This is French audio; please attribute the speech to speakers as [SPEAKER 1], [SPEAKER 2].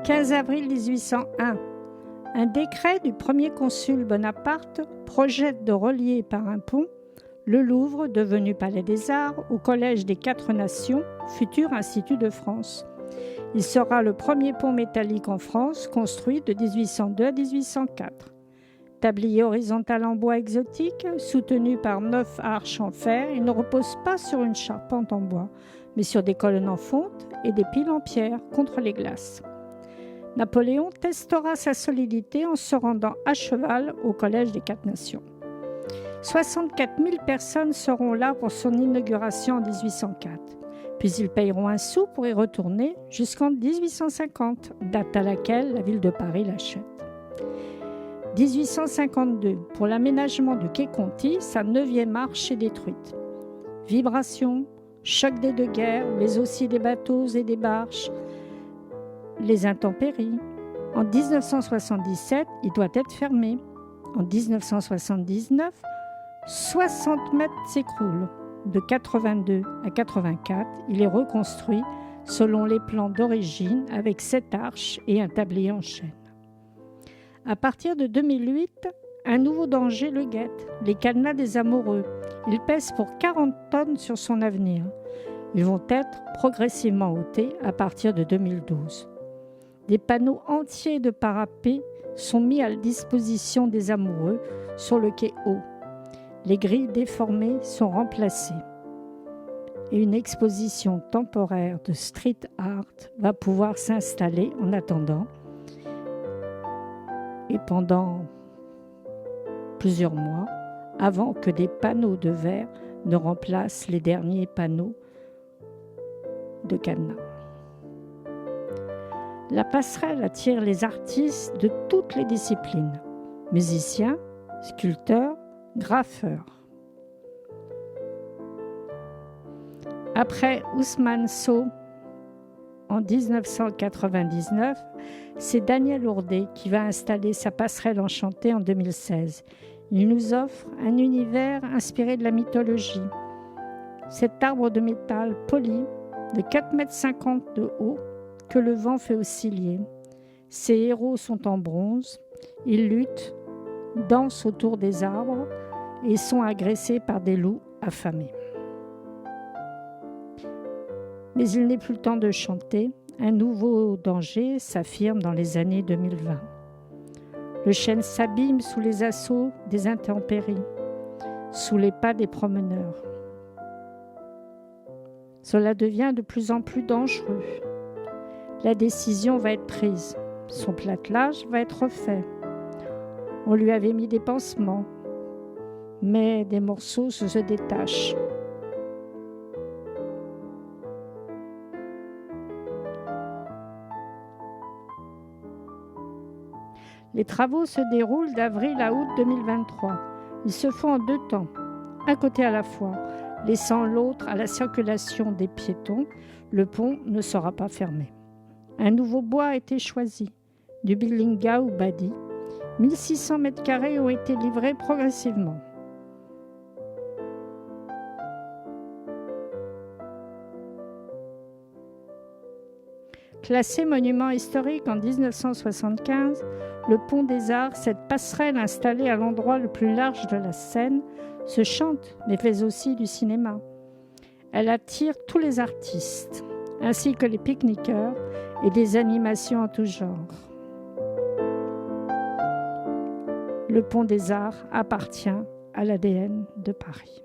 [SPEAKER 1] 15 avril 1801. Un décret du premier consul Bonaparte projette de relier par un pont le Louvre, devenu Palais des Arts, au Collège des Quatre Nations, futur Institut de France. Il sera le premier pont métallique en France, construit de 1802 à 1804. Tablier horizontal en bois exotique, soutenu par 9 arches en fer, il ne repose pas sur une charpente en bois, mais sur des colonnes en fonte et des piles en pierre contre les glaces. Napoléon testera sa solidité en se rendant à cheval au Collège des Quatre Nations. 64 000 personnes seront là pour son inauguration en 1804. Puis ils payeront un sou pour y retourner jusqu'en 1850, date à laquelle la ville de Paris l'achète. 1852, pour l'aménagement du quai Conti, sa 9e arche est détruite. Vibrations, choc des deux guerres, mais aussi des bateaux et des barges, les intempéries. En 1977, il doit être fermé. En 1979, 60 mètres s'écroulent. De 82 à 84, il est reconstruit selon les plans d'origine avec 7 arches et un tablier en chêne. À partir de 2008, un nouveau danger le guette, les cadenas des amoureux. Ils pèsent pour 40 tonnes sur son avenir. Ils vont être progressivement ôtés à partir de 2012. Des panneaux entiers de parapet sont mis à la disposition des amoureux sur le quai haut. Les grilles déformées sont remplacées. Et une exposition temporaire de street art va pouvoir s'installer en attendant. Et pendant plusieurs mois, avant que des panneaux de verre ne remplacent les derniers panneaux de cadenas. La passerelle attire les artistes de toutes les disciplines, musiciens, sculpteurs, graffeurs. Après Ousmane Sow, en 1999, c'est Daniel Ourdet qui va installer sa passerelle enchantée en 2016. Il nous offre un univers inspiré de la mythologie. Cet arbre de métal poli de 4,50 m de haut que le vent fait osciller. Ces héros sont en bronze, ils luttent, dansent autour des arbres et sont agressés par des loups affamés. Mais il n'est plus le temps de chanter. Un nouveau danger s'affirme dans les années 2020. Le chêne s'abîme sous les assauts des intempéries, sous les pas des promeneurs. Cela devient de plus en plus dangereux. La décision va être prise. Son platelage va être refait. On lui avait mis des pansements, mais des morceaux se détachent. Les travaux se déroulent d'avril à août 2023. Ils se font en 2 temps, un côté à la fois, laissant l'autre à la circulation des piétons. Le pont ne sera pas fermé. Un nouveau bois a été choisi, du bilinga ou badi. 1600 m² ont été livrés progressivement. Classé monument historique en 1975, le Pont des Arts, cette passerelle installée à l'endroit le plus large de la Seine, se chante mais fait aussi du cinéma. Elle attire tous les artistes, ainsi que les pique-niqueurs et des animations en tout genre. Le Pont des Arts appartient à l'ADN de Paris.